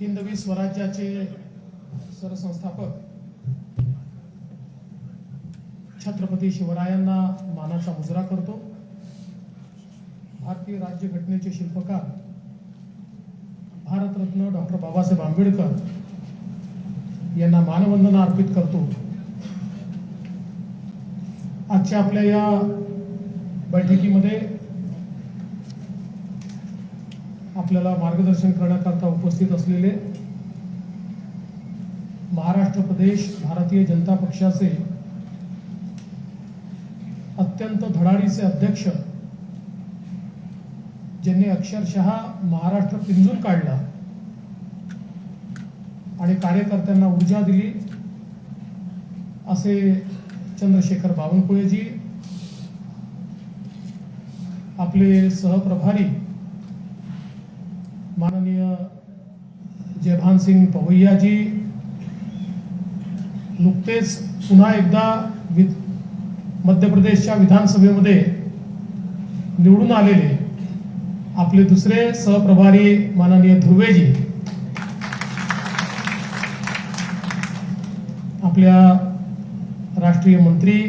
हिंदवी स्वराज्याचे सरसंस्थापक छत्रपती शिवरायांना मानाचा मुजरा करतो। भारतीय राज्यघटनेचे शिल्पकार भारतरत्न डॉक्टर बाबासाहेब आंबेडकर यांना मानवंदना अर्पित करतो। आजच्या आपल्या या बैठकीमध्ये आपल्याला मार्गदर्शन करण्याकरता उपस्थित असलेले महाराष्ट्र प्रदेश भारतीय जनता पक्षाचे अत्यंत धडाडीचे अध्यक्ष, ज्यांनी अक्षरशः महाराष्ट्र पिंजून काढला आणि कार्यकर्त्यांना ऊर्जा दिली, असे चंद्रशेखर बावनकुळेजी, आपले सहप्रभारी माननीय जयभान सिंह पवैया जी, नुकतेच पुन्हा एकदा मध्य प्रदेशच्या विधानसभेमध्ये निवडून आलेले आपले दुसरे सहप्रभारी माननीय ध्रुवेजी, आपल्या राष्ट्रीय मंत्री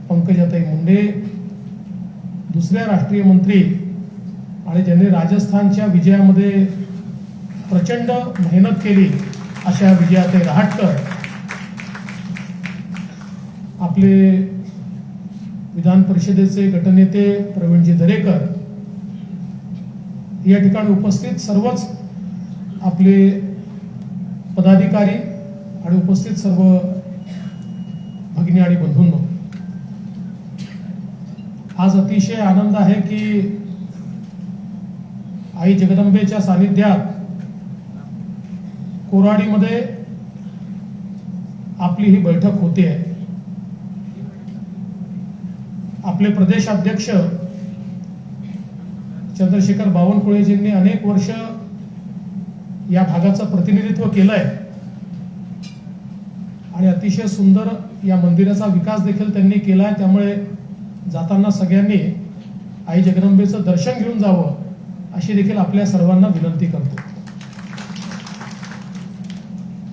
पंकजाताई मुंडे, दुसऱ्या राष्ट्रीय मंत्री आणि ज्यांनी राजस्थानच्या विजयामध्ये प्रचंड मेहनत केली अशा विजयाताई रहाटकर, आपले विधान परिषदेचे गटनेते प्रवीणजी दरेकर, या ठिकाणी उपस्थित सर्वच आपले पदाधिकारी आणि उपस्थित सर्व भगिनी आणि बंधूंनो, आज अतिशय आनंद आहे की आई जगदंबेच्या सानिध्यात कोराडीमध्ये आपली ही बैठक होते आहे। आपले प्रदेशाध्यक्ष चंद्रशेखर बावनकुळेजींनी अनेक वर्ष या भागाचं प्रतिनिधित्व केलंय आणि अतिशय सुंदर या मंदिराचा विकास देखील त्यांनी केलाय। त्यामुळे जाताना सगळ्यांनी आई जगदंबेचं दर्शन घेऊन जावं अशी देखील आपल्या सर्वांना विनंती करतो।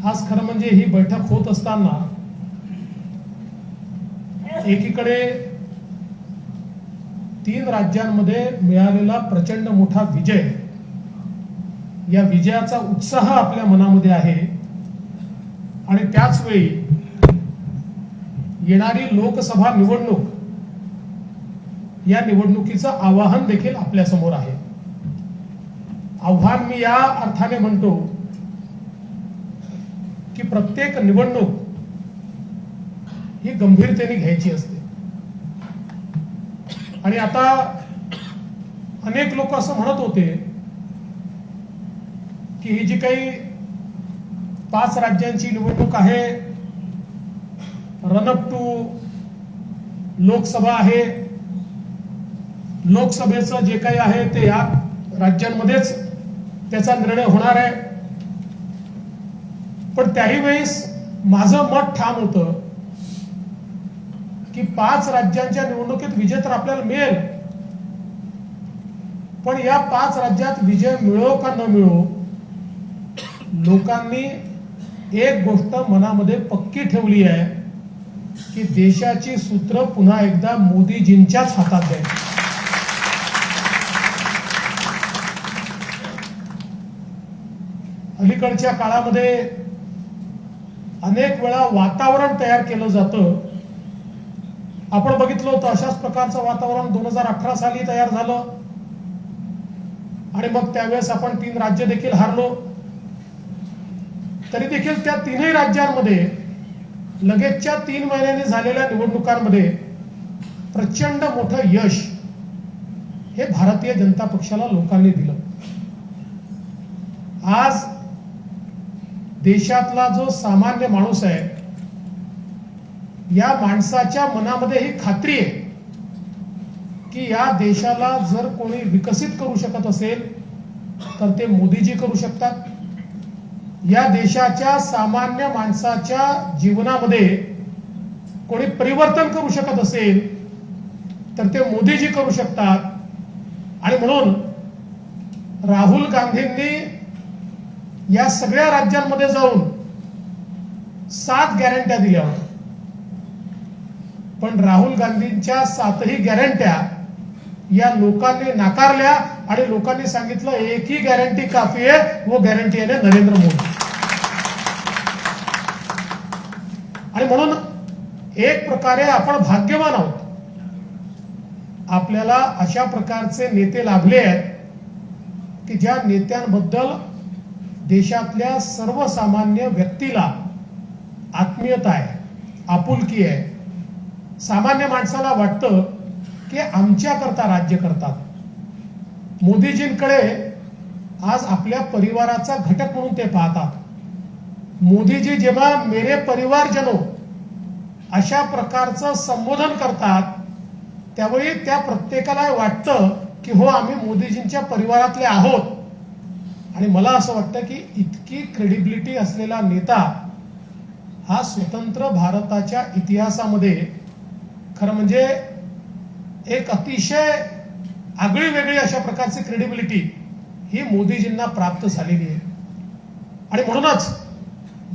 आज खरं म्हणजे ही बैठक होत असताना एकीकडे 3 राज्यांमध्ये मिळालेला प्रचंड मोठा विजय, या विजयाचा उत्साह आपल्या मनामध्ये आहे आणि त्याच वेळी येणारी लोकसभा निवडणूक, या निवडणुकीचं आवाहन देखील आपल्या समोर आहे। आव्हान मी या अर्थाने म्हणतो की प्रत्येक निवडणूक ही गंभीरतेने घ्यायची असते आणि आता अनेक लोक असं म्हणत होते की ही जी काही 5 राज्यांची निवडणूक आहे, रन अप टू लोकसभा आहे, लोकसभेचं जे काही आहे ते या राज्यांमध्येच त्याचा निर्णय होणार आहे। पण त्याही वेळेस माझं मत ठाम होतं की 5 राज्यांच्या निवडणुकीत विजय तर आपल्याला मिळेल, पण या 5 राज्यात विजय मिळो का न मिळो, लोकांनी एक गोष्ट मनामध्ये पक्की ठेवली आहे की देशाची सूत्र पुन्हा एकदा मोदीजींच्याच हातात द्यायची। अलीकडच्या काळामध्ये अनेक वेळा वातावरण तयार केलं जातं। आपण बघितलं होतं अशाच प्रकारचं वातावरण 2018 साली तयार झालं आणि मग त्यावेळेस आपण 3 राज्य देखील हारलो। तरी देखील त्या 3ही राज्यांमध्ये लगेचच्या 3 महिन्यांनी झालेल्या निवडणुकांमध्ये प्रचंड मोठं यश हे भारतीय जनता पक्षाला लोकांनी दिलं। आज देशातला जो सामान्य माणूस आहे, या माणसाच्या मनामध्ये ही खात्री आहे की या देशाला जर कोणी विकसित करू शकत असेल तर ते मोदीजी करू शकतात। या देशाच्या सामान्य माणसाच्या जीवनामध्ये कोणी परिवर्तन करू शकत असेल तर ते मोदीजी करू शकतात। आणि म्हणून राहुल गांधींनी या सगळ्या राज्यांमध्ये जाऊन 7 गॅरंट्या दिल्या होत्या, पण राहुल गांधींच्या 7ही गॅरंट्या या लोकांनी नाकारल्या आणि लोकांनी सांगितलं एक ही गॅरंटी काफी है, वो गॅरंटी आहे नरेंद्र मोदी. आणि म्हणून एक प्रकारे आपण भाग्यवान आहोत, आपल्याला अशा प्रकारचे नेते लाभले आहेत की ज्या नेत्यांबद्दल देशातल्या सर्वसामान्य व्यक्तीला आत्मीयता आहे, आपुलकी आहे. सामान्य माणसाला वाटतं की आमच्याकरता राज्य करतात. मोदीजींकडे आज आपल्या परिवाराचा घटक म्हणून ते पाहतात. मोदीजी जेव्हा मेरे परिवारजनो अशा प्रकारचं संबोधन करतात त्यावेळी त्या प्रत्येकाला वाटतं की हो आम्ही मोदीजींच्या परिवारातले आहोत. आणि मला असं वाटतं की इतकी क्रेडिबिलिटी असलेला नेता हा स्वतंत्र भारताच्या इतिहासामध्ये खरं म्हणजे एक अतिशय आगळी वेगळी अशा प्रकारची क्रेडिबिलिटी ही मोदीजींना प्राप्त झालेली आहे. आणि म्हणूनच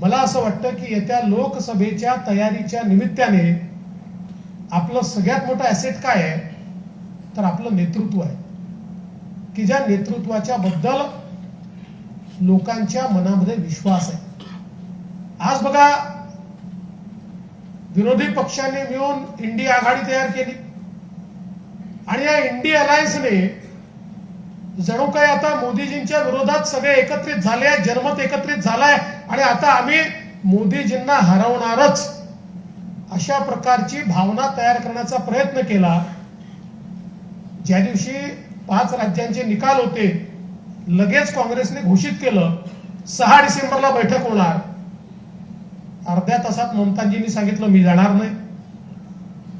मला असं वाटतं की येत्या लोकसभेच्या तयारीच्या निमित्ताने आपलं सगळ्यात मोठं ऍसेट काय आहे तर आपलं नेतृत्व आहे, की ज्या नेतृत्वाच्या बद्दल लोकांच्या मनामध्ये विश्वास आहे. आज बघा विरोधी पक्षांनी मिळून इंडिया आघाडी तयार केली आणि या इंडिया अलायन्सने जणू काही आता मोदीजींच्या विरोधात सगळे एकत्रित झाले, जनमत एकत्रित झालाय आणि आता आम्ही मोदीजींना हरवणारच अशा प्रकारची भावना तयार करण्याचा प्रयत्न केला. ज्या दिवशी 5 राज्यांचे निकाल होते लगेच काँग्रेसने घोषित केलं 6 डिसेंबरला बैठक होणार. अर्ध्या तासात ममताजींनी सांगितलं मी जाणार नाही,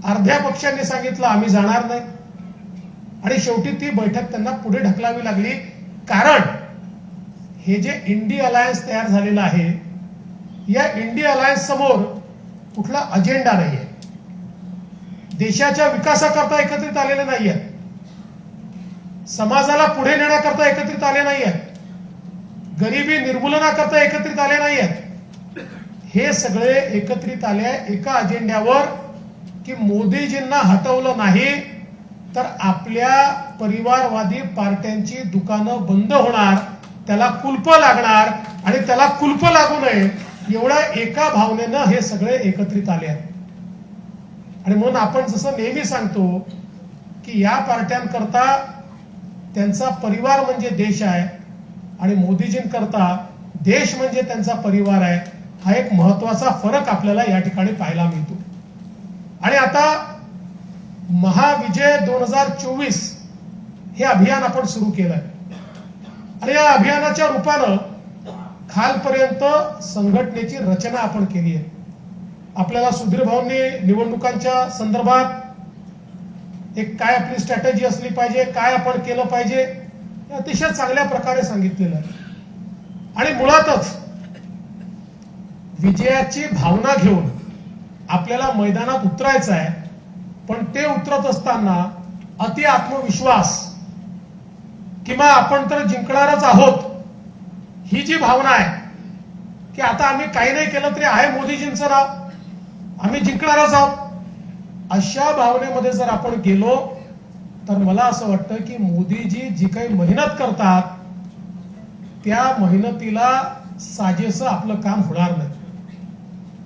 अर्ध्या पक्षांनी सांगितलं आम्ही जाणार नाही आणि शेवटी ती बैठक त्यांना पुढे ढकलावी लागली. कारण हे जे इंडिया अलायन्स तयार झालेलं आहे या इंडिया अलायन्स समोर कुठला अजेंडा नाहीये, देशाच्या विकासाकरता एकत्रित आलेले नाहीये, समाजाला पुढे नेण्याकरता एकत्रित आले नाहीयेत, गरिबी निर्मूलनाकरता एकत्रित आले नाहीयेत. हे सगळे एकत्रित आले एका अजेंड्यावर की मोदीजींना हटवलं नाही तर आपल्या परिवारवादी पार्ट्यांची दुकानं बंद होणार, त्याला कुलप लागणार आणि त्याला कुलप लागू नये एवढ्या एका भावनेनं हे सगळे एकत्रित आले आहेत. आणि म्हणून आपण जसं नेहमी सांगतो की या पार्ट्यांकरता त्यांचा परिवार म्हणजे देश आहे आणि मोदीजींकरता देश म्हणजे त्यांचा परिवार आहे. हा एक महत्वाचा फरक आपल्याला या ठिकाणी पाहायला मिळतो. आणि आता महाविजय 2024 हे अभियान आपण सुरू केलंय आणि या अभियानाच्या रूपानं खालपर्यंत संघटनेची रचना आपण केली आहे. आपल्याला सुधीर भाऊंनी निवडणुकांच्या संदर्भात एक काय आपली स्ट्रॅटेजी असली पाहिजे, काय आपण केलं पाहिजे अतिशय चांगल्या प्रकारे सांगितलेलं आहे. आणि मुळातच विजयाची भावना घेऊन आपल्याला मैदानात उतरायचं आहे, पण ते उतरत असताना अति आत्मविश्वास किंवा आपण तर जिंकणारच आहोत ही जी भावना आहे की आता आम्ही काही नाही केलं तरी आहे मोदीजींचं नाव, आम्ही जिंकणारच आहोत, अशा भावनेमध्ये जर आपण गेलो तर मला असं वाटतं की मोदीजी जी काही मेहनत करतात त्या मेहनतीला साजेसं आपलं काम होणार नाही.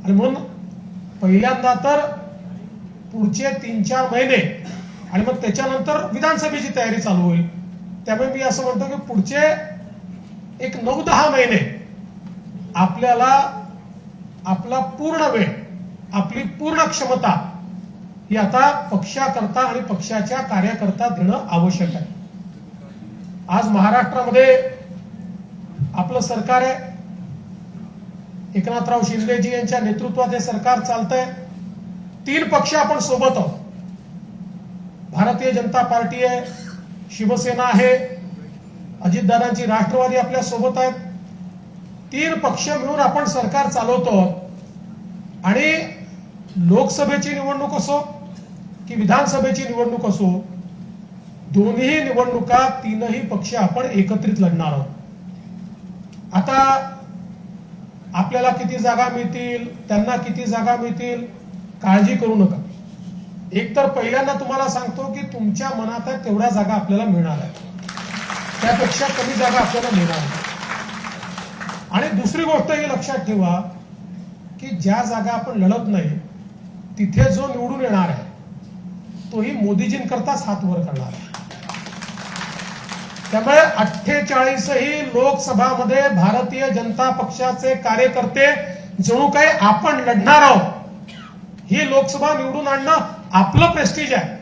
आणि म्हणून पहिल्यांदा तर पुढचे 3-4 महिने आणि मग त्याच्यानंतर विधानसभेची तयारी चालू होईल. त्यामुळे मी असं म्हणतो की पुढचे एक 9-10 महिने आपल्याला आपला पूर्ण वेळ, आपली पूर्ण क्षमता ही आता पक्षाकरता आणि पक्षाच्या कार्याकरता देणं आवश्यक आहे. आज महाराष्ट्रामध्ये आपलं सरकार आहे, एकनाथराव शिंदेजी यांच्या नेतृत्वात हे सरकार चालतंय. 3 पक्ष आपण सोबत आहोत, भारतीय जनता पार्टी आहे, शिवसेना आहे, अजितदादांची राष्ट्रवादी आपल्या सोबत आहेत. 3 पक्ष मिळून आपण सरकार चालवतो आणि लोकसभेची निवडणूक असो की विधानसभेची निवडणूक असो दोन्ही निवडणुका 3ही पक्ष आपण एकत्रित लढणार आहोत. आता आपल्याला किती जागा मिळतील, त्यांना किती जागा मिळतील, काळजी करू नका. एकतर पहिल्यांदा तुम्हाला सांगतो की तुमच्या मनात आहे तेवढ्या जागा आपल्याला मिळणार आहेत, त्यापेक्षा कमी जागा आपल्याला मिळणार नाही. आणि दुसरी गोष्ट ही लक्षात ठेवा की ज्या जागा आपण लढत नाही तिथे जो निवडून येणार आहे तोही मोदीजींकरताच हात वर करणार आहे. त्यामुळे 48ही लोकसभामध्ये भारतीय जनता पक्षाचे कार्यकर्ते जणू काही आपण लढणार आहोत. ही लोकसभा निवडून आणणं आपलं प्रेस्टिज आहे.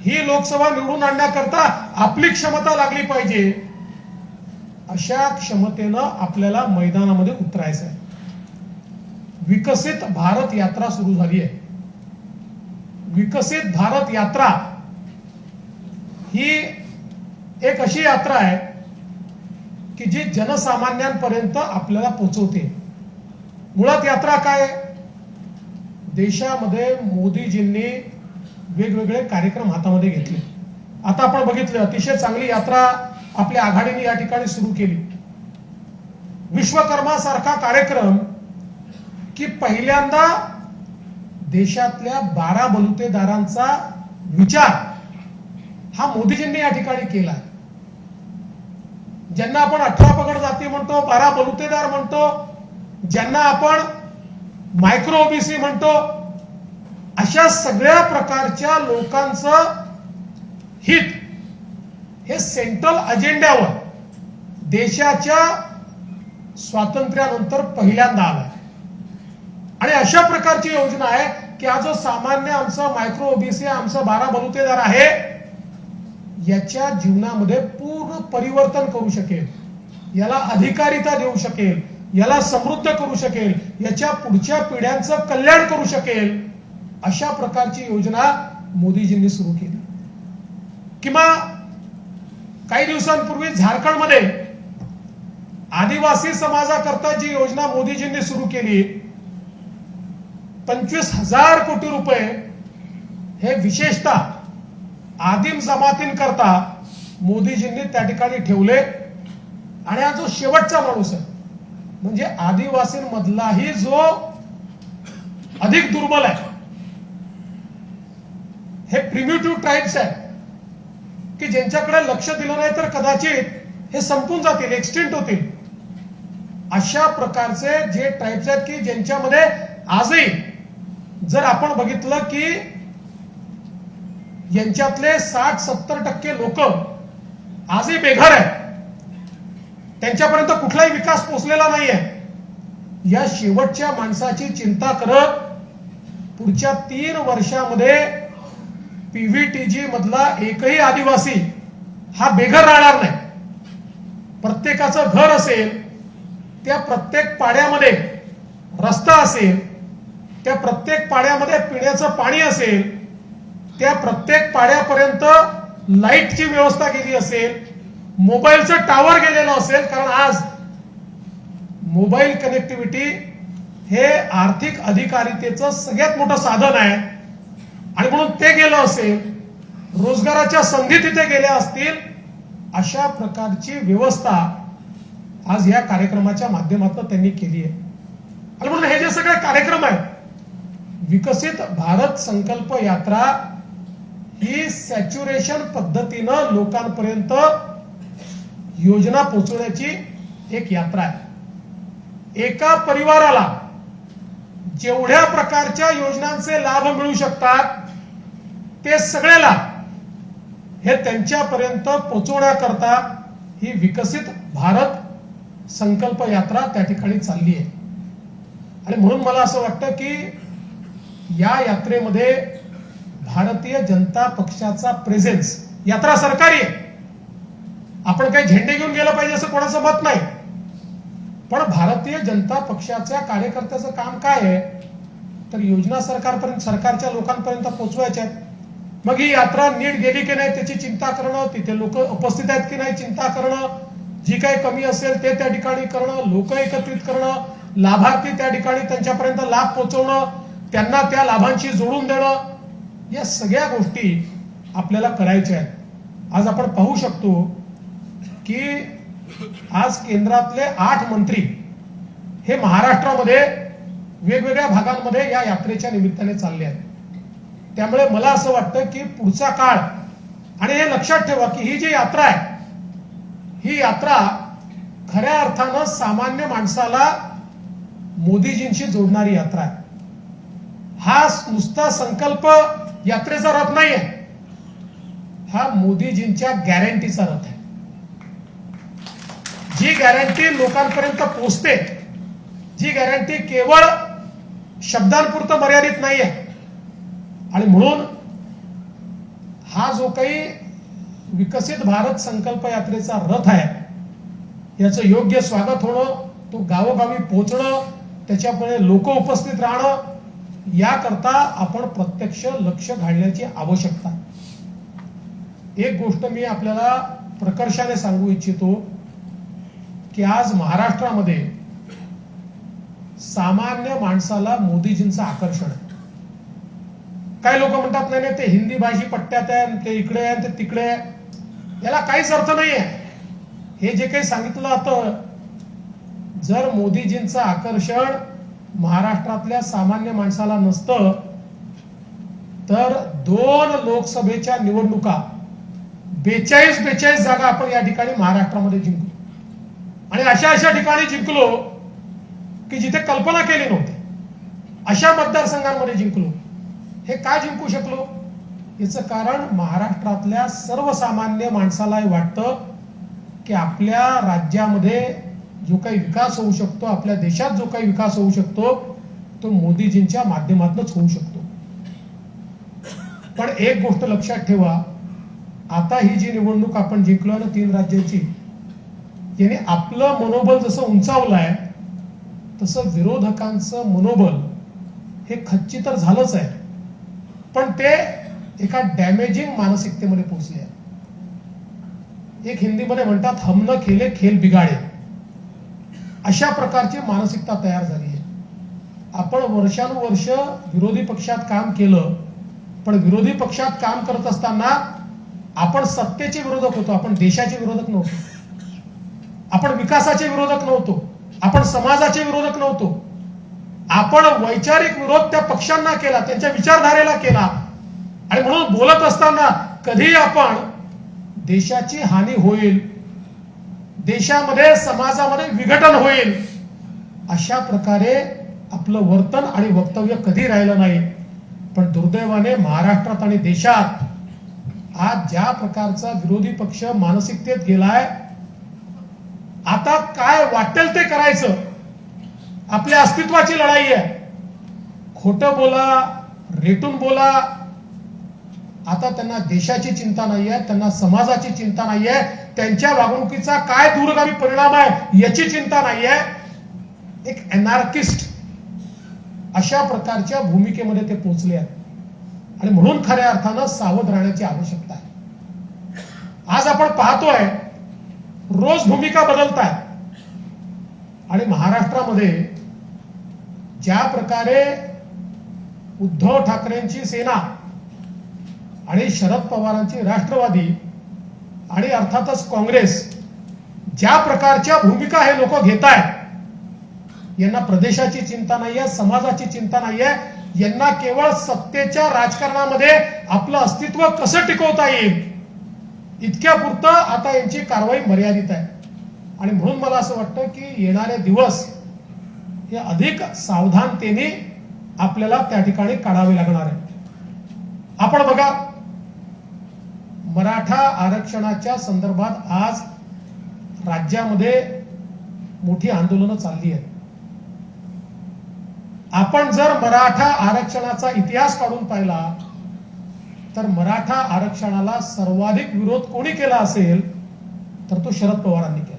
ही लोकसभा निवडून आणण्याकरता आपली क्षमता लागली पाहिजे. अशा क्षमतेनं आपल्याला मैदानामध्ये उतरायचं आहे. विकसित भारत यात्रा सुरू झाली आहे. विकसित भारत यात्रा ही एक अशी यात्रा आहे की जी जनसामान्यांपर्यंत आपल्याला पोहोचवते. मुळात यात्रा काय आहे? देशामध्ये मोदीजींनी वेगवेगळे कार्यक्रम हातामध्ये घेतले. आता आपण बघितलं अतिशय चांगली यात्रा आपल्या आघाडीने या ठिकाणी सुरू केली. विश्वकर्मा सारखा कार्यक्रम की पहिल्यांदा देशातल्या 12 बलुतेदारांचा विचार हा मोदीजींनी या ठिकाणी केला. ज्यांना आपण 18 पगड जाती म्हणतो, 12 बलुतेदार म्हणतो, ज्यांना आपण मायक्रो ओबीसी म्हणतो, अशा सगळ्या प्रकारच्या लोकांचं हित हे सेंट्रल अजेंड्यावर देशाच्या स्वातंत्र्यानंतर पहिल्यांदा आलाय. आणि अशा प्रकारची योजना आहे की हा जो सामान्य आमचा मायक्रो ओबीसी आमचा 12 बलुतेदार आहे याच्या जीवनामध्ये पूर्ण परिवर्तन करू शकेल, याला अधिकारिता देऊ शकेल, याला समृद्ध करू शकेल, याच्या पुढच्या पिढ्यांचं कल्याण करू शकेल, अशा प्रकारची योजना मोदीजींनी सुरू केली. किंवा काही दिवसांपूर्वी झारखंडमध्ये आदिवासी समाजाकरता जी योजना मोदीजींनी सुरू केली, 25,000 कोटी रुपये हे विशेषतः आदिम जमातींकरता मोदीजींनी त्या ठिकाणी ठेवले. आणि हा जो शेवटचा माणूस आहे म्हणजे आदिवासींमधलाही जो अधिक दुर्बल आहे, हे प्रिमिटिव्ह ट्राईब्स आहे की ज्यांच्याकडे लक्ष दिलं नाही तर कदाचित हे संपून जातील, एक्सटिंक्ट होतील. अशा प्रकारचे जे ट्राईब्स आहेत की ज्यांच्यामध्ये आजही जर आपण बघितलं की यांच्यातले 60-70% लोक आजही बेघर आहेत, त्यांच्यापर्यंत कुठलाही विकास पोहोचलेला नाहीये. या शेवटच्या माणसाची चिंता करत पुढच्या 3 वर्षामध्ये पीव्हीटीजी मधला एकही आदिवासी हा बेघर राहणार नाही. प्रत्येकाचं घर असेल, त्या प्रत्येक पाड्यामध्ये रस्ता असेल, त्या प्रत्येक पाड्यामध्ये पिण्याचं पाणी असेल, त्या प्रत्येक पाड्यापर्यंत लाईटची व्यवस्था केली असेल, मोबाईलचं टावर गेलेलं असेल. कारण आज मोबाईल कनेक्टिव्हिटी हे आर्थिक अधिकारितेचं सगळ्यात मोठं साधन आहे आणि म्हणून ते गेलं असेल, रोजगाराच्या संधी तिथे गेल्या असतील. अशा प्रकारची व्यवस्था आज या कार्यक्रमाच्या माध्यमातून त्यांनी केली आहे. आणि म्हणून हे जे सगळे कार्यक्रम आहेत, विकसित भारत संकल्प यात्रा ही सॅच्युरेशन पद्धतीनं लोकांपर्यंत योजना पोहोचवण्याची एक यात्रा आहे. एका परिवाराला जेवढ्या प्रकारच्या योजनांचे लाभ मिळू शकतात ते सगळे लाभ हे त्यांच्यापर्यंत पोहोचवण्याकरता ही विकसित भारत संकल्प यात्रा त्या ठिकाणी चालली आहे. आणि म्हणून मला असं वाटतं की या यात्रेमध्ये भारतीय जनता पक्षाचा प्रेझेन्स, यात्रा सरकारी आहे, आपण काही झेंडे घेऊन गेलं पाहिजे असं कोणाचं मत नाही, पण भारतीय जनता पक्षाच्या कार्यकर्त्याचं काम काय आहे तर योजना सरकारच्या लोकांपर्यंत पोहोचवायच्या आहेत. मग ही यात्रा नीट गेली की नाही त्याची चिंता करणं, तिथे लोक उपस्थित आहेत की नाही चिंता करणं, जी काही कमी असेल ते त्या ठिकाणी करणं, लोक एकत्रित करणं, लाभार्थी त्या ठिकाणी त्यांच्यापर्यंत लाभ पोहोचवणं, त्यांना त्या लाभांशी जोडून देणं, या सगळ्या गोष्टी आपल्याला करायच्या आहेत. आज आपण पाहू शकतो की आज केंद्रातले 8 मंत्री हे महाराष्ट्रामध्ये वेगवेगळ्या भागांमध्ये या यात्रेच्या निमित्ताने चालले आहेत. त्यामुळे मला असं वाटतं की पुढचा काळ, आणि हे लक्षात ठेवा की ही जी यात्रा आहे, ही यात्रा खऱ्या अर्थानं सामान्य माणसाला मोदीजींशी जोडणारी यात्रा आहे. हा नुसता संकल्प यात्रेचा रथ नाही आहे, हा मोदीजींच्या गॅरंटीचा रथ आहे. जी गॅरंटी लोकांपर्यंत पोहोचते, जी गॅरंटी केवळ शब्दांपुरतं मर्यादित नाही आहे. आणि म्हणून हा जो काही विकसित भारत संकल्प यात्रेचा रथ आहे, याचं योग्य स्वागत होणं, तो गावोगावी पोहोचणं, त्याच्यापुढे लोक उपस्थित राहणं, याकरता आपण प्रत्यक्ष लक्ष घालण्याची आवश्यकता. एक गोष्ट मी आपल्याला प्रकर्षाने सांगू इच्छितो की आज महाराष्ट्रामध्ये सामान्य माणसाला मोदीजींचं आकर्षण आहे. काही लोक म्हणतात नाही ते हिंदी भाषी पट्ट्यात आहे, ते इकडे आहे, ते तिकडे आहे. याला काहीच अर्थ नाही आहे. हे जे काही सांगितलं जातं, जर मोदीजींचं आकर्षण महाराष्ट्रातल्या सामान्य माणसाला नसतं तर 2 लोकसभेच्या निवडणुका 42 जागा आपण या ठिकाणी महाराष्ट्रामध्ये जिंकलो. आणि अशा ठिकाणी जिंकलो की जिथे कल्पना केली नव्हती, अशा मतदारसंघांमध्ये जिंकलो. हे काय जिंकू शकलो? याचं कारण महाराष्ट्रातल्या सर्वसामान्य माणसाला वाटतं की आपल्या राज्यामध्ये जो काही विकास होऊ शकतो, आपल्या देशात जो काही विकास होऊ शकतो, तो मोदीजींच्या माध्यमातूनच होऊ शकतो. पण एक गोष्ट लक्षात ठेवा, आता ही जी निवडणूक आपण जिंकलो ना 3 राज्यांची, याने आपलं मनोबल जसं उंचावलंय तसं विरोधकांचं मनोबल हे खच्ची तर झालंच आहे, पण ते एका डॅमेजिंग मानसिकतेमध्ये पोहोचले आहे. एक हिंदीमध्ये म्हणतात, हम न खेले खेल बिगाडे. अशा प्रकारची मानसिकता तयार झाली आहे. आपण वर्षानुवर्ष विरोधी पक्षात काम केलं, पण विरोधी पक्षात काम करत असताना आपण सत्तेचे विरोधक होतो, आपण देशाचे विरोधक नव्हतो, आपण विकासाचे विरोधक नव्हतो, आपण समाजाचे विरोधक नव्हतो. आपण वैचारिक विरोध त्या पक्षांना केला, त्यांच्या विचारधारेला केला. आणि म्हणून बोलत असताना कधी आपण देशाची हानी होईल, देशामध्ये समाजामध्ये विघटन होईल, अशा प्रकारे आपलं वर्तन आणि वक्तव्य कधी राहिलं नाही. पण दुर्दैवाने महाराष्ट्रात आणि देशात आज ज्या प्रकारचा विरोधी पक्ष मानसिकतेत गेलाय, आता काय वाटेल ते करायचं, आपल्या अस्तित्वाची लढाई आहे. खोटं बोला, रेटून बोला. आता त्यांना देशाची चिंता नाहीये, त्यांना समाजाची चिंता नाहीये, त्यांच्या वागणुकीचा काय दूरगामी परिणाम आहे याची चिंता नाहीये. एक अनार्किस्ट अशा प्रकारच्या भूमिकेमध्ये ते पोहोचले आहेत. आणि म्हणून खऱ्या अर्थानं सावध राहण्याची आवश्यकता आहे. आज आपण पाहतोय रोज भूमिका बदलत आहेत. आणि महाराष्ट्रामध्ये ज्या प्रकारे उद्धव ठाकरेंची सेना आणि शरद पवारांची राष्ट्रवादी आणि अर्थातच काँग्रेस ज्या प्रकारच्या भूमिका हे लोक घेत आहेत, यांना प्रदेशाची चिंता नाहीये, समाजाची चिंता नाहीये. यांना केवळ सत्तेच्या राजकारणामध्ये आपलं अस्तित्व कसं टिकवता येईल इतक्यापुरतं आता यांची कारवाई मर्यादित आहे. आणि म्हणून मला असं वाटतं की येणारे दिवस हे अधिक सावधानतेने आपल्याला त्या ठिकाणी काढावे लागणार आहे. आपण बघा, मराठा आरक्षणाच्या संदर्भात आज राज्यामध्ये मोठी आंदोलनं चालली आहेत. आपण जर मराठा आरक्षणाचा इतिहास काढून पाहिला तर मराठा आरक्षणाला सर्वाधिक विरोध कोणी केला असेल तर तो शरद पवारांनी केला.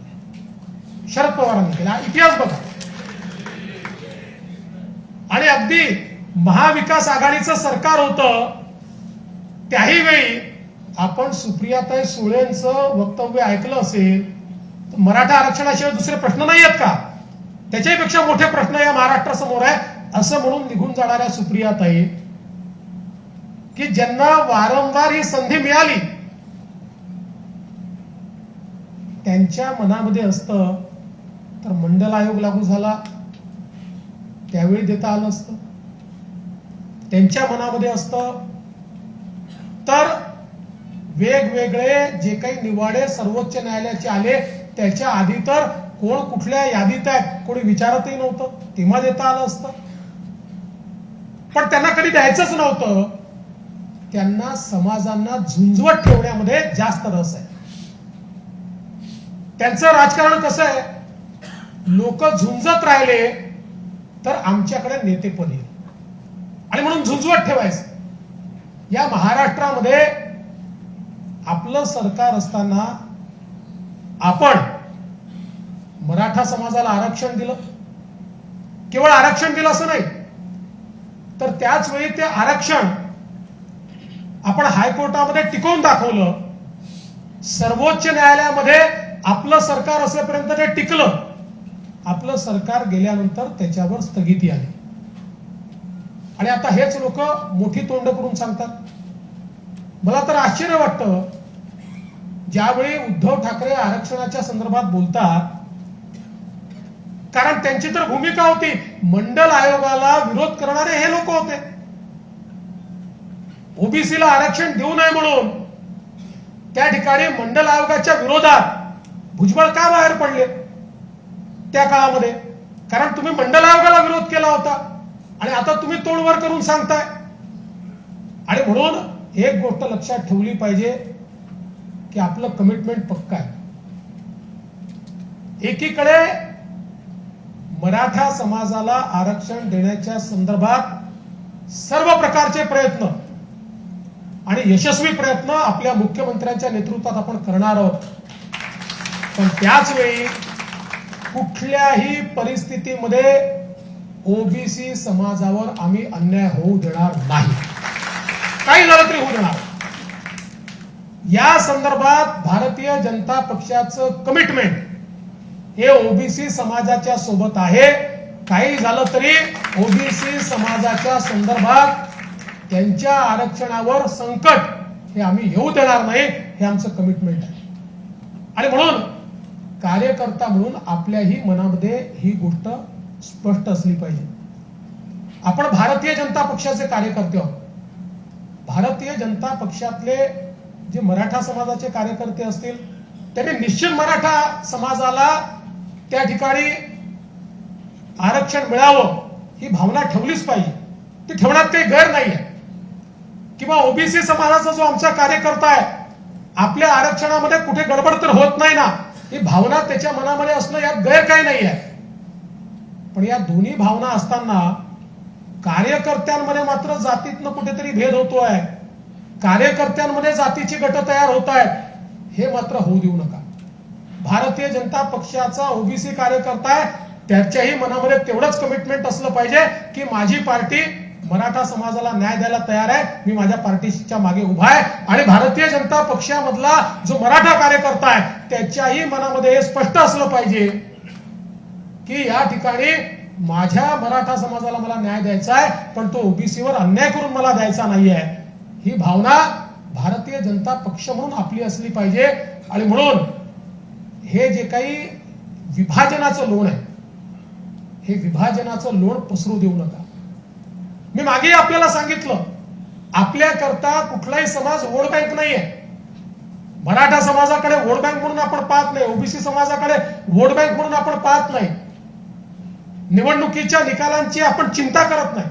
शरद पवारांनी केला, इतिहास बघा. आणि अगदी महाविकास आघाडीचं सरकार होतं, त्याही वेळी आपण सुप्रियाताई सुळेंचं वक्तव्य ऐकलं असेल तर मराठा आरक्षणाशिवाय दुसरे प्रश्न नाही आहेत का, त्याच्यापेक्षा मोठे प्रश्न या महाराष्ट्रासमोर आहे असं म्हणून निघून जाणाऱ्या सुप्रियाताई, की ज्यांना वारंवार ही संधी मिळाली, त्यांच्या मनामध्ये असतं तर मंडल आयोग लागू झाला त्यावेळी देता आलं असतं. त्यांच्या मनामध्ये असतं तर वेगवेगळे जे काही निवाडे सर्वोच्च न्यायालयाचे आले त्याच्या आधी तर कोण कुठल्या यादीत आहे कोणी विचारतही नव्हतं, तेव्हा देता आलं असतं. पण त्यांना कधी द्यायचंच नव्हतं. त्यांना समाजांना झुंजवत ठेवण्यामध्ये जास्त रस आहे. त्यांचं राजकारण कसं आहे, लोक झुंजत राहिले तर आमच्याकडे नेतेपद येईल आणि म्हणून झुंजवत ठेवायचं. या महाराष्ट्रामध्ये आपलं सरकार असताना आपण मराठा समाजाला आरक्षण दिलं. केवळ आरक्षण दिलं असं नाही तर त्याच वेळी ते आरक्षण आपण हायकोर्टामध्ये टिकवून दाखवलं. सर्वोच्च न्यायालयामध्ये आपलं सरकार असेपर्यंत ते टिकलं. आपलं सरकार गेल्यानंतर त्याच्यावर स्थगिती आली आणि आता हेच लोक मोठी तोंड करून सांगतात. मला तर आश्चर्य वाटतं ज्यावेळी उद्धव ठाकरे आरक्षणाच्या संदर्भात बोलतात, कारण त्यांची तर भूमिका होती मंडल आयोगाला विरोध करणारे हे लोक होते. ओबीसीला आरक्षण देऊ नये म्हणून त्या ठिकाणी मंडल आयोगाच्या विरोधात भुजबळ का बाहेर पडले त्या काळामध्ये, कारण तुम्ही मंडल आयोगाला विरोध केला होता आणि आता तुम्ही तोडवर करून सांगताय. आणि म्हणून एक गोष्ट लक्षात ठेवली पाहिजे की आपलं कमिटमेंट पक्का आहे. एकीकडे मराठा समाजाला आरक्षण देण्याच्या संदर्भात सर्व प्रकारचे प्रयत्न आणि यशस्वी प्रयत्न आपल्या मुख्यमंत्र्यांच्या नेतृत्वात आपण करणार आहोत. पण त्याच वेळी कुठल्याही परिस्थितीमध्ये ओबीसी समाजावर आम्ही अन्याय होऊ देणार नाही. काही झालं तरी होऊ देणार. या संदर्भात भारतीय जनता पक्षाचं कमिटमेंट हे ओबीसी समाजाच्या सोबत आहे. काही झालं तरी ओबीसी समाजाच्या संदर्भात त्यांच्या आरक्षणावर संकट हे आम्ही येऊ देणार नाही, हे आमचं कमिटमेंट आहे. आणि म्हणून कार्यकर्ता म्हणून आपल्याही मनामध्ये ही गोष्ट स्पष्ट असली पाहिजे. आपण भारतीय जनता पक्षाचे कार्यकर्ते आहोत. भारतीय जनता पक्षातले जे मराठा समाजाचे कार्यकर्ते असतील त्यांनी निश्चित मराठा समाजाला त्या ठिकाणी आरक्षण मिळावं ही भावना ठेवलीच पाहिजे. ती ठेवण्यात काही गैर नाही आहे. किंवा ओबीसी समाजाचा जो आमचा कार्यकर्ता आहे आपल्या आरक्षणामध्ये कुठे गडबड तर होत नाही ना, ही भावना त्याच्या मनामध्ये असणं यात गैर काही नाही आहे. पण या दोन्ही भावना असताना कार्यकर्त्यांमध्ये मात्र जातीतनं कुठेतरी भेद होतोय, कार्यकर्त्यांमध्ये जातीची गट तयार होत आहेत, हे मात्र होऊ देऊ नका. भारतीय जनता पक्षाचा ओबीसी कार्यकर्ता आहे त्याच्याही मनामध्ये तेवढंच कमिटमेंट असलं पाहिजे की माझी पार्टी मराठा समाजाला न्याय द्यायला तयार आहे, मी माझ्या पार्टीच्या मागे उभा आहे. आणि भारतीय जनता पक्षामधला जो मराठा कार्यकर्ता आहे त्याच्याही मनामध्ये हे स्पष्ट असलं पाहिजे की या ठिकाणी माझ्या मराठा समाजाला मला न्याय द्यायचा आहे पण तो ओबीसीवर अन्याय करून मला द्यायचा नाहीये. ही भावना भारतीय जनता पक्ष म्हणून आपली असली पाहिजे. आणि म्हणून हे जे काही विभाजनाचं लोण आहे हे विभाजनाचं लोण पसरू देऊ नका. मी मागे आपल्याला सांगितलं आपल्याकरता कुठलाही समाज वोट बँक नाहीये. मराठा समाजाकडे वोट बँक म्हणून आपण पाहत नाही, ओबीसी समाजाकडे वोट बँक म्हणून आपण पाहत नाही, निवडणुकीच्या निकालांची आपण चिंता करत नाही.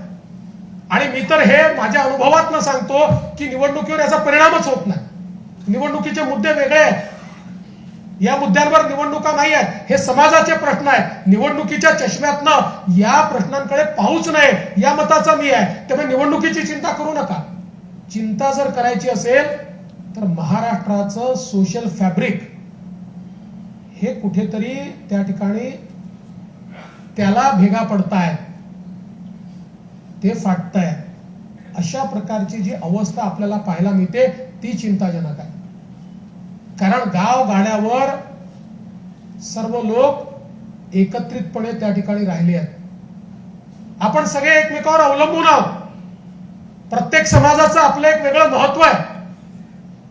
आणि मी तर हे माझ्या अनुभवातनं सांगतो की निवडणुकीवर याचा परिणामच होत नाही. निवडणुकीचे मुद्दे वेगळे आहेत, या मुद्द्यांवर निवडणुका नाही आहेत, हे समाजाचे प्रश्न आहेत. निवडणुकीच्या चष्म्यातनं या प्रश्नांकडे पाहूच नये या मताचा मी आहे. त्यामुळे निवडणुकीची चिंता करू नका. चिंता जर करायची असेल तर महाराष्ट्राचं सोशल फॅब्रिक हे कुठेतरी त्या ठिकाणी त्याला भेगा पडतायत, ते फाटतायत. अशा प्रकारची जी अवस्था आपल्याला पाहायला मिळते ती चिंताजनक आहे. कारण गाव गाड्यावर सर्व लोक एकत्रितपणे त्या ठिकाणी राहिले आहेत. आपण सगळे एकमेकावर अवलंबून आहोत. प्रत्येक समाजाचं आपलं एक वेगळं महत्व आहे.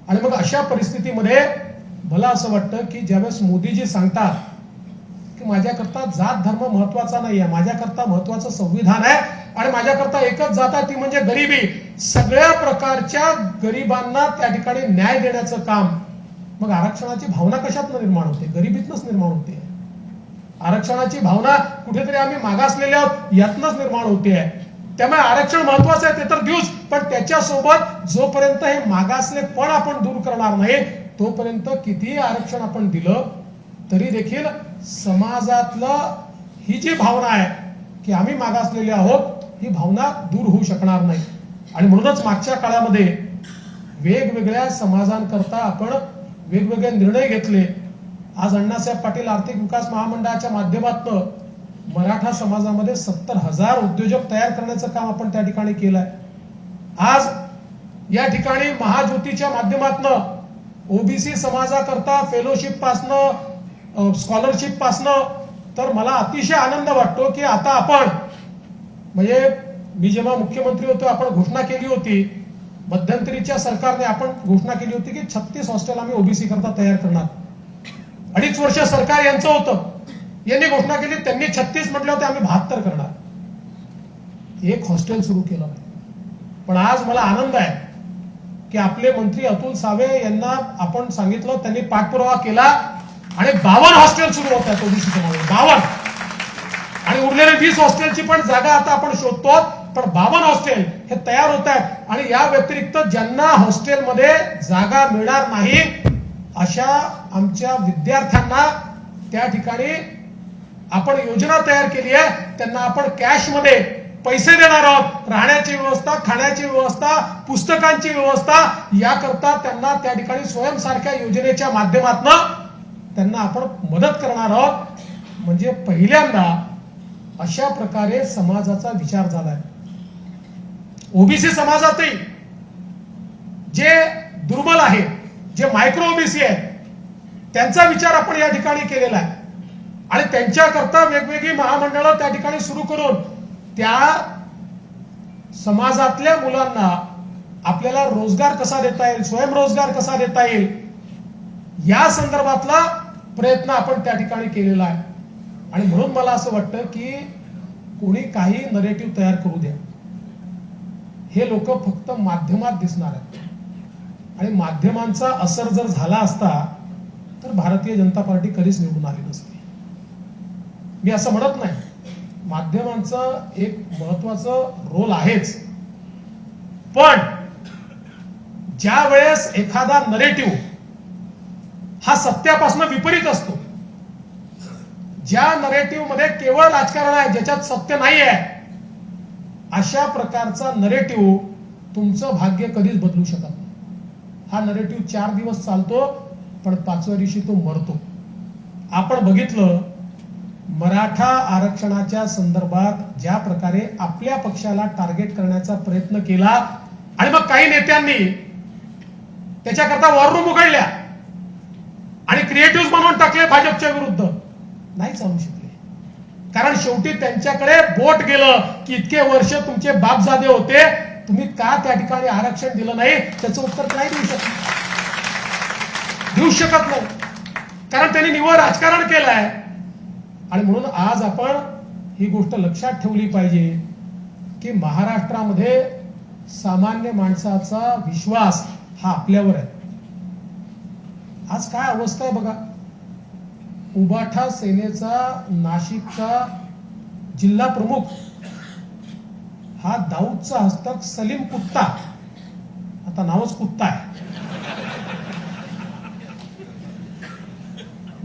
आणि मग अशा परिस्थितीमध्ये मला असं वाटतं की ज्यावेळेस मोदीजी सांगतात की माझ्याकरता जात धर्म महत्वाचा नाही आहे, माझ्याकरता महत्वाचं संविधान आहे आणि माझ्याकरता एकच जात आहे ती म्हणजे गरिबी, सगळ्या प्रकारच्या गरिबांना त्या ठिकाणी न्याय देण्याचं काम, मग आरक्षणाची भावना कशातनं निर्माण होते? गरिबीतनंच निर्माण होते. आरक्षणाची भावना कुठेतरी आम्ही मागासलेले आहोत यातनंच निर्माण होते. त्यामुळे आरक्षण महत्वाचं आहे ते तर देऊच, पण त्याच्यासोबत जोपर्यंत हे मागासलेपण आपण दूर करणार नाही तोपर्यंत कितीही आरक्षण आपण दिलं तरी देखील समाजातलं ही जी भावना आहे की आम्ही मागासलेले आहोत ही भावना दूर होऊ शकणार नाही. आणि म्हणूनच मागच्या काळामध्ये वेगवेगळ्या समाजांकरता आपण वेगवेगळे निर्णय घेतले. आज अण्णासाहेब पाटील आर्थिक विकास महामंडळाच्या माध्यमातून मराठा समाजामध्ये 70,000 उद्योजक तयार करण्याचं काम आपण त्या ठिकाणी केलंय. आज या ठिकाणी महाज्योतीच्या माध्यमातून ओबीसी समाजाकरता फेलोशिप पासनं स्कॉलरशिप पासनं तर मला अतिशय आनंद वाटतो की आता आपण म्हणजे मी जेव्हा मुख्यमंत्री होतो आपण घोषणा केली होती, मध्यंतरीच्या सरकारने आपण घोषणा केली होती की 36 हॉस्टेल आम्ही ओबीसी करता तयार करणार. 2.5 वर्ष सरकार यांचं होतं, यांनी घोषणा केली, त्यांनी 36 म्हटले होते, आम्ही 72 करणार. एक हॉस्टेल सुरू केलं. पण आज मला आनंद आहे की आपले मंत्री अतुल सावे यांना आपण सांगितलं, त्यांनी पाठपुरावा केला आणि 52 हॉस्टेल सुरू होत आहेत ओबीसी समाजात. 52 आणि उरलेले 20 हॉस्टेलची पण जागा आता आपण शोधतो, पण 52 हॉस्टेल हे तयार होत आहेत. आणि या व्यतिरिक्त ज्यांना हॉस्टेलमध्ये जागा मिळणार नाही अशा आमच्या विद्यार्थ्यांना त्या ठिकाणी आपण योजना तयार केली आहे. त्यांना आपण कॅशमध्ये पैसे देणार आहोत. राहण्याची व्यवस्था, खाण्याची व्यवस्था, पुस्तकांची व्यवस्था याकरता त्यांना त्या ठिकाणी स्वयंसारख्या योजनेच्या माध्यमातून त्यांना आपण मदत करणार आहोत. म्हणजे पहिल्यांदा अशा प्रकारे समाजाचा विचार झालाय. ओबीसी समाजातही जे दुर्बल आहे, जे मायक्रो ओबीसी आहेत, त्यांचा विचार आपण या ठिकाणी केलेला आहे आणि त्यांच्याकरता वेगवेगळी महामंडळं त्या ठिकाणी सुरू करून त्या समाजातल्या मुलांना आपल्याला रोजगार कसा देता येईल, स्वयंरोजगार कसा देता येईल या संदर्भातला प्रयत्न आपण त्या ठिकाणी केलेला आहे. आणि म्हणून मला असं वाटतं की कोणी काही नरेटिव्ह तयार करू द्या, हे लोक फक्त माध्यमात दिसणार आहेत आणि माध्यमांचा असर जर झाला असता तर भारतीय जनता पार्टी कधीच निवडून आली नसती. मी असं म्हणत नाही, माध्यमांचं एक महत्वाचं रोल आहेच, पण ज्या वेळेस एखादा नरेटिव्ह हा सत्यापासून विपरीत असतो, ज्या नरेटिव्ह मध्ये केवळ राजकारण आहे, ज्याच्यात सत्य नाही आहे, अशा प्रकारचा नरेटिव्ह तुमचं भाग्य कधीच बदलू शकत नाही. हा नरेटिव्ह 4 दिवस चालतो पण 5व्या दिवशी तो मरतो. आपण बघितलं मराठा आरक्षणाच्या संदर्भात ज्या प्रकारे आपल्या पक्षाला टार्गेट करण्याचा प्रयत्न केला आणि मग काही नेत्यांनी त्याच्याकरता वॉर रूम उघडल्या आणि क्रिएटिव्ह बनवून टाकले भाजपच्या विरुद्ध, नाही चालू शकले. कारण शेवटी त्यांच्याकडे बोट गेलं की इतके वर्ष तुमचे बापजादे होते, तुम्ही का त्या ठिकाणी आरक्षण दिलं नाही, त्याचं उत्तर नाही देऊ शकत नाही, कारण त्यांनी निव्वळ राजकारण केलंय. आणि म्हणून आज आपण ही गोष्ट लक्षात ठेवली पाहिजे की महाराष्ट्रामध्ये सामान्य माणसाचा विश्वास हा आपल्यावर आहे. आज काय अवस्था आहे बघा. उबाठा सेनेचा नाशिकचा जिल्हा प्रमुख हा दाऊदचा हस्तक सलीम कुत्ता, आता नावच कुत्ता आहे,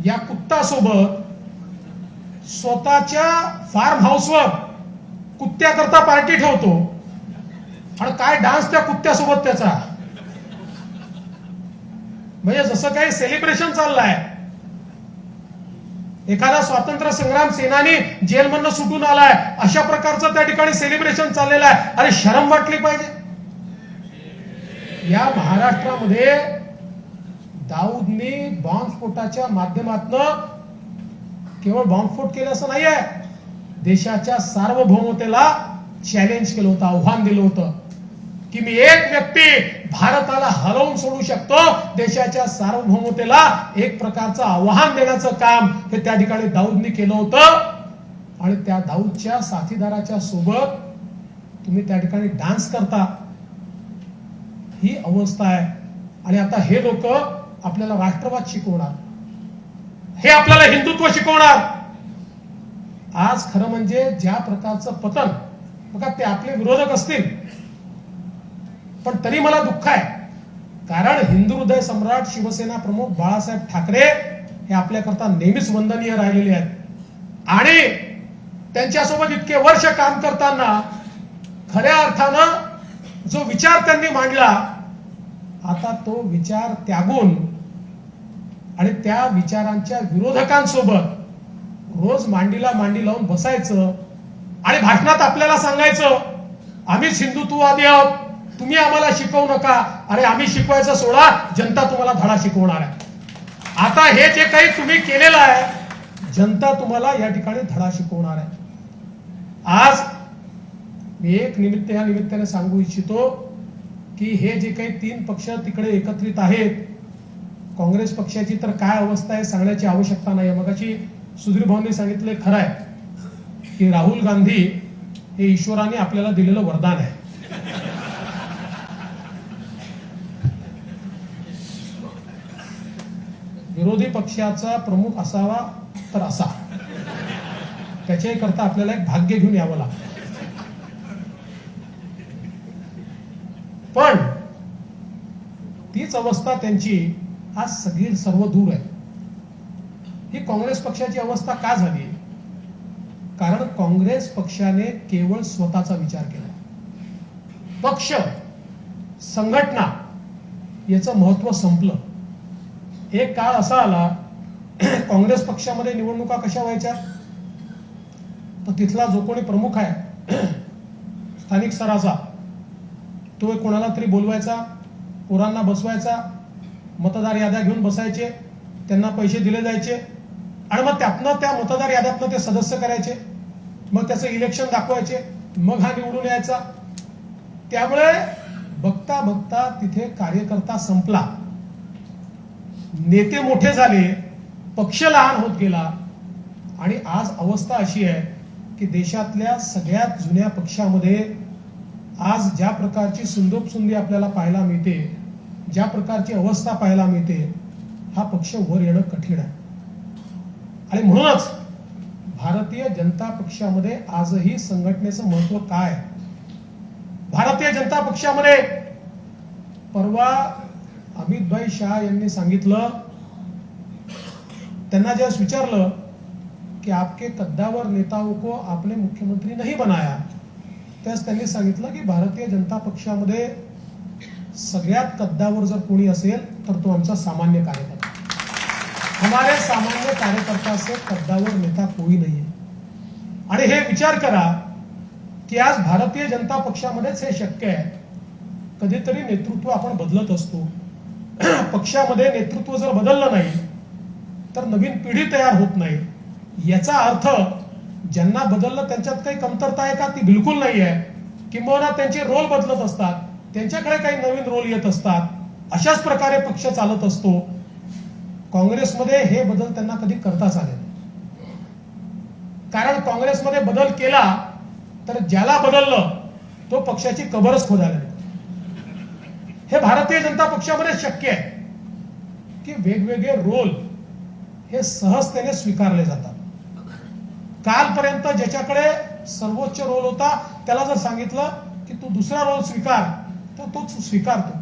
या कुत्तासोबत स्वतःच्या फार्म हाऊसवर कुत्त्याकरता पार्टी ठेवतो आणि काय डान्स त्या कुत्त्यासोबत त्याचा, म्हणजे जसं काही सेलिब्रेशन चाललंय. एखादा स्वातंत्र्य संग्राम सेनानी जेलमधनं सुटून आलाय अशा प्रकारचं त्या ठिकाणी सेलिब्रेशन चाललेलं आहे. अरे शरम वाटली पाहिजे. या महाराष्ट्रामध्ये दाऊदनी बॉम्बस्फोटाच्या माध्यमातून केवळ बॉम्बस्फोट केला असं नाहीये, देशाच्या सार्वभौमतेला चॅलेंज केलं होतं, आव्हान दिलं होतं. की मी एक व्यक्ती भारताला हलवून सोडू शकतो, देशाच्या सार्वभौमतेला एक प्रकारचं आव्हान देण्याचं काम हे त्या ठिकाणी दाऊदनी केलं होतं. आणि त्या दाऊदच्या साथीदाराच्या सोबत तुम्ही त्या ठिकाणी डान्स करता, ही अवस्था आहे. आणि आता हे लोक आपल्याला राष्ट्रवाद शिकवणार, हे आपल्याला हिंदुत्व शिकवणार. आज खरं म्हणजे ज्या प्रकारचं पतन बघा, ते आपले विरोधक असतील पण तरी मला दुःख आहे, कारण हिंदू हृदय सम्राट शिवसेना प्रमुख बाळासाहेब ठाकरे हे आपल्याकरता नेहमीच वंदनीय राहिलेले आहेत. आणि त्यांच्यासोबत इतके वर्ष काम करताना खऱ्या अर्थानं जो विचार त्यांनी मांडला, आता तो विचार त्यागून आणि त्या विचारांच्या विरोधकांसोबत रोज मांडीला मांडी लावून बसायचं आणि भाषणात आपल्याला सांगायचं आम्हीच हिंदुत्ववादी आहोत, तुम्ही आम्हाला शिकवू नका. अरे आम्ही शिकवायचं सोडा, जनता तुम्हाला धडा शिकवणार आहे. आता हे जे काही तुम्ही केलेलं आहे, जनता तुम्हाला या ठिकाणी धडा शिकवणार आहे. आज मी एक या निमित्ताने सांगू इच्छितो की हे जे काही 3 पक्ष तिकडे एकत्रित आहेत, काँग्रेस पक्षाची तर काय अवस्था आहे सांगण्याची आवश्यकता नाही. मगाशी सुधीर भाऊंनी सांगितले खरं आहे की राहुल गांधी हे ईश्वराने आपल्याला दिलेलं वरदान आहे. विरोधी पक्षाचा प्रमुख असावा तर असा, त्याच्याही करता आपल्याला एक भाग्य घेऊन यावं लागतं. पण तीच अवस्था त्यांची आज सर्व दूर आहे. ही काँग्रेस पक्षाची अवस्था का झाली? कारण काँग्रेस पक्षाने केवळ स्वतःचा विचार केला. पक्ष, संघटना याचं महत्व संपलं. एक काळ असा आला, काँग्रेस पक्षामध्ये निवडणुका कशा व्हायच्या, तर तिथला जो कोणी प्रमुख आहे स्थानिक स्तराचा, तो कोणाला तरी बोलवायचा, पोरांना बसवायचा, मतदार याद्या घेऊन बसायचे, त्यांना पैसे दिले जायचे आणि मग त्यातनं त्या मतदार याद्यातनं ते सदस्य करायचे, मग त्याचं इलेक्शन दाखवायचे, मग हा निवडून यायचा. त्यामुळे बघता बघता तिथे कार्यकर्ता संपला, नेते मोठे झाले, पक्ष लहान होत गेला. आणि आज अवस्था अशी आहे की देशातल्या सगळ्यात जुन्या पक्षामध्ये आज ज्या प्रकारची सुंदोपसुंदी आपल्याला पाहायला मिळते, ज्या प्रकारची अवस्था पाहायला मिळते, हा पक्ष वर येणं कठीण आहे. आणि म्हणूनच भारतीय जनता पक्षामध्ये आजही संघटनेचं महत्व काय? भारतीय जनता पक्षामध्ये परवा अमित भाई शाह यांनी सांगितलं, त्यांना ज्यावेळेस विचारलं की आपके कद्दावर नेताओं को आपने मुख्यमंत्री नहीं बनाया, त्यावेळेस त्यांनी सांगितलं की भारतीय जनता पक्षामध्ये सगळ्यात कद्दावर जर कोणी असेल तर तो आमचा सामान्य कार्यकर्ता. हमारे सामान्य कार्यकर्ता से कद्दावर नेता कोई नहीं है. आणि हे विचार करा की आज भारतीय जनता पक्षामध्येच हे शक्य आहे. कधीतरी नेतृत्व आपण बदलत असतो, पक्षामध्ये नेतृत्व जर बदललं नाही तर नवीन पिढी तयार होत नाही. याचा अर्थ ज्यांना बदललं त्यांच्यात काही कमतरता आहे का? ती बिलकुल नाही आहे. किंबहुना त्यांचे रोल बदलत असतात, त्यांच्याकडे काही नवीन रोल येत असतात. अशाच प्रकारे पक्ष चालत असतो. काँग्रेसमध्ये हे बदल त्यांना कधी करताच आले नाही, कारण काँग्रेसमध्ये बदल केला तर ज्याला बदललं तो पक्षाची कबरच खोदायला. हे भारतीय जनता पक्षामध्ये शक्य आहे की वेगवेगळे रोल हे सहजतेने स्वीकारले जातात. कालपर्यंत ज्याच्याकडे सर्वोच्च रोल होता त्याला जर सांगितलं की तू दुसरा रोल स्वीकार, तर तोच स्वीकारतो.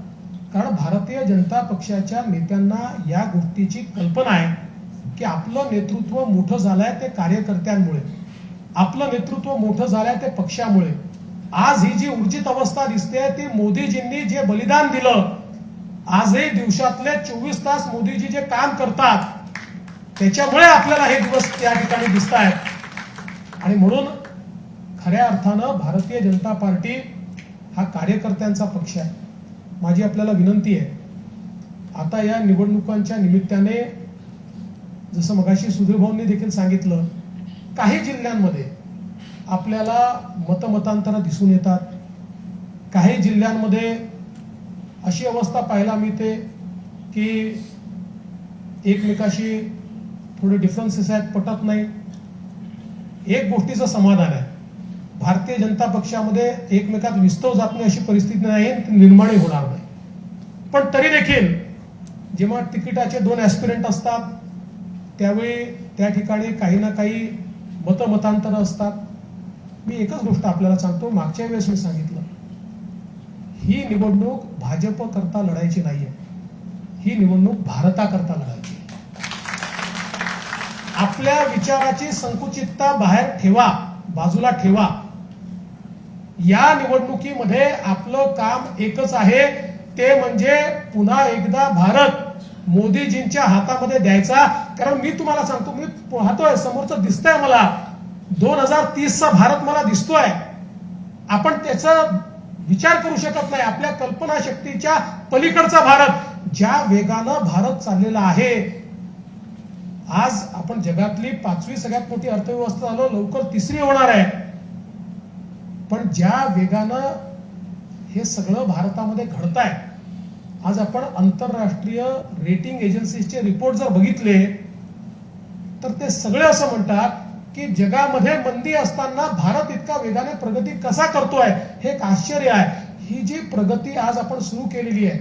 कारण भारतीय जनता पक्षाच्या नेत्यांना या गोष्टीची कल्पना आहे की आपलं नेतृत्व मोठं झालंय ते कार्यकर्त्यांमुळे, आपलं नेतृत्व मोठं झालंय ते पक्षामुळे. आज ही जी ऊर्जित अवस्था दिसते ती मोदीजींनी जे बलिदान दिलं, आजही दिवसातले 24 तास मोदीजी जे काम करतात त्याच्यामुळे आपल्याला हे दिवस त्या ठिकाणी दिसत आहेत. आणि म्हणून खऱ्या अर्थानं भारतीय जनता पार्टी हा कार्यकर्त्यांचा पक्ष आहे. माझी आपल्याला विनंती आहे, आता या निवडणुकांच्या निमित्ताने जसं मगाशी सुधीर भाऊंनी देखील सांगितलं, काही जिल्ह्यांमध्ये आपल्याला मतमतांतर दिसून येतात, काही जिल्ह्यांमध्ये अशी अवस्था पाहायला मिळते की एकमेकाशी थोडे डिफरन्सेस आहेत, पटत नाही. एक गोष्टीचं समाधान आहे, भारतीय जनता पक्षामध्ये एकमेकात विस्तव जात नाही अशी परिस्थिती नाही, निर्माणही होणार नाही. पण तरी देखील जेव्हा तिकिटाचे 2 ऍस्पिरंट असतात त्यावेळी त्या ठिकाणी काही ना काही मतमतांतर असतात. मी एकच गोष्ट आपल्याला सांगतो, मागच्या वेळेस मी सांगितलं, ही निवडणूक भाजप करता लढायची नाहीये, ही निवडणूक भारताकरता लढायची. आपल्या विचाराची संकुचितता बाहेर ठेवा, बाजूला ठेवा. या निवडणुकीमध्ये आपलं काम एकच आहे, ते म्हणजे पुन्हा एकदा भारत मोदीजींच्या हातामध्ये द्यायचा. कारण मी तुम्हाला सांगतो, मी पाहतोय समोरचं दिसतंय मला, 2030चा भारत मला दिसतोय. आपण त्याचा विचार करू शकत नाही. आपल्या कल्पनाशक्तीच्या पलीकडचा भारत, ज्या वेगानं भारत चाललेला आहे. आज आपण जगातली 5वी सगळ्यात मोठी अर्थव्यवस्था झालो, लवकर 3री होणार आहे. पण ज्या वेगानं हे सगळं भारतामध्ये घडतंय, आज आपण आंतरराष्ट्रीय रेटिंग एजन्सीजचे रिपोर्ट जर बघितले तर ते सगळे असं म्हणतात की जगामध्ये मंदी असताना भारत इतका वेगाने प्रगती कसा करतोय, हे एक आश्चर्य आहे. ही जी प्रगती आज आपण सुरू केलेली आहे,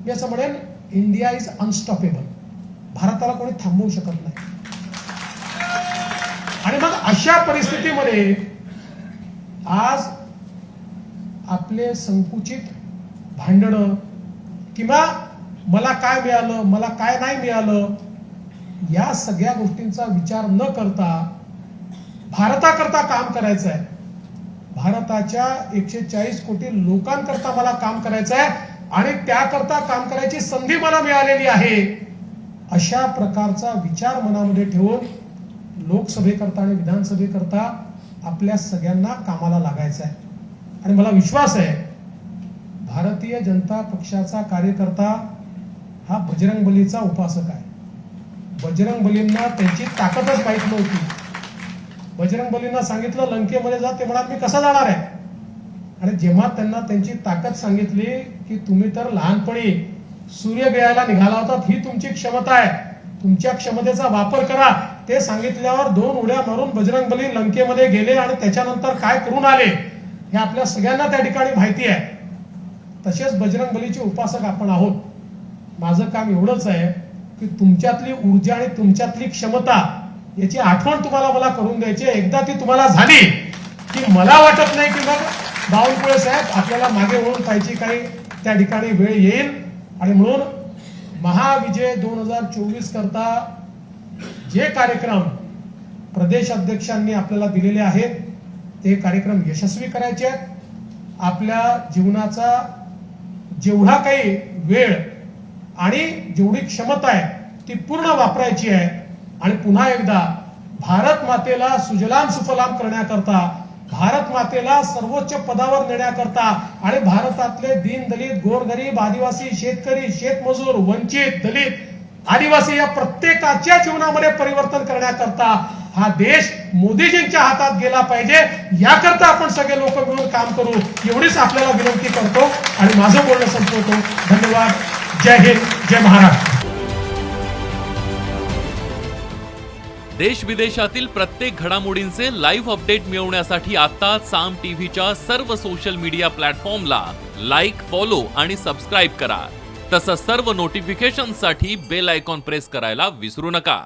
मी असं म्हणेन, इंडिया इज अनस्टॉपेबल. भारताला कोणी थांबवू शकत नाही. आणि मग अशा परिस्थितीमध्ये आज आपले संकुचित भांडणं किंवा मला काय मिळालं, मला काय नाही मिळालं, या सगळ्या गोष्टींचा विचार न करता भारताकरता काम करायचं आहे. भारताच्या 140 कोटी लोकांकरता मला काम करायचं आहे आणि त्याकरता काम करायची संधी मला मिळालेली आहे. अशा प्रकारचा विचार मनामध्ये ठेवून लोकसभेकरता आणि विधानसभेकरता आपल्या सगळ्यांना कामाला लागायचं आहे. आणि मला विश्वास आहे, भारतीय जनता पक्षाचा कार्यकर्ता हा बजरंगबलीचा उपासक आहे. बजरंगबलींना त्यांची ताकदच माहित नव्हती. बजरंगबलींना सांगितलं लंकेमध्ये जा, ते म्हणाले मी कसा जाणार आहे. आणि जेव्हा त्यांना त्यांची ताकद सांगितली की तुम्ही तर लहानपणी सूर्य गिळायला निघाला होता, ही तुमची क्षमता आहे, तुमच्या क्षमतेचा वापर करा, ते सांगितल्यावर 2 उड्या मारून बजरंगबली लंकेमध्ये गेले आणि त्याच्यानंतर काय करून आले हे आपल्या सगळ्यांना त्या ठिकाणी माहिती आहे. तसेच बजरंगबलीचे उपासक आपण आहोत. माझं काम एवढंच आहे की तुमच्यातली ऊर्जा आणि तुमच्यातली क्षमता याची आठवण तुम्हाला मला करून द्यायची. एकदा ती तुम्हाला झाली की मला वाटत नाही की मग बावनकुळे साहेब आपल्याला मागे वळून पाहिजे काही त्या ठिकाणी वेळ येईल. आणि म्हणून महाविजय 2024 करता जे कार्यक्रम प्रदेश अध्यक्षांनी आपल्याला दिलेले आहेत ते कार्यक्रम यशस्वी करायचे आहेत. आपल्या जीवनाचा जेवढा काही वेळ आणि जेवढी क्षमता आहे ती पूर्ण वापरायची आहे. आणि पुन्हा एकदा भारत मातेला सुजलाम सुफलाम करण्याकरता, भारत मातेला सर्वोच्च पदावर नेण्याकरता आणि भारतातले दीन दलित, गोरगरीब, आदिवासी, शेतकरी, शेतमजूर, वंचित, दलित, आदिवासी या प्रत्येकाच्या जीवनामध्ये परिवर्तन करण्याकरता हा देश मोदीजींच्या हातात गेला पाहिजे. याकरता आपण सगळे लोक मिळून काम करू, एवढीच आपल्याला विनंती करतो आणि माझं बोलणं संपवतो. धन्यवाद. जय हिंद, जय महाराष्ट्र. देश विदेशातील प्रत्येक घडामोडींचे लाईव्ह अपडेट मिळवण्यासाठी आता साम टीव्हीच्या सर्व सोशल मीडिया प्लॅटफॉर्मला लाईक, फॉलो आणि सबस्क्राईब करा. तसंच सर्व नोटिफिकेशनसाठी बेल आयकॉन प्रेस करायला विसरू नका.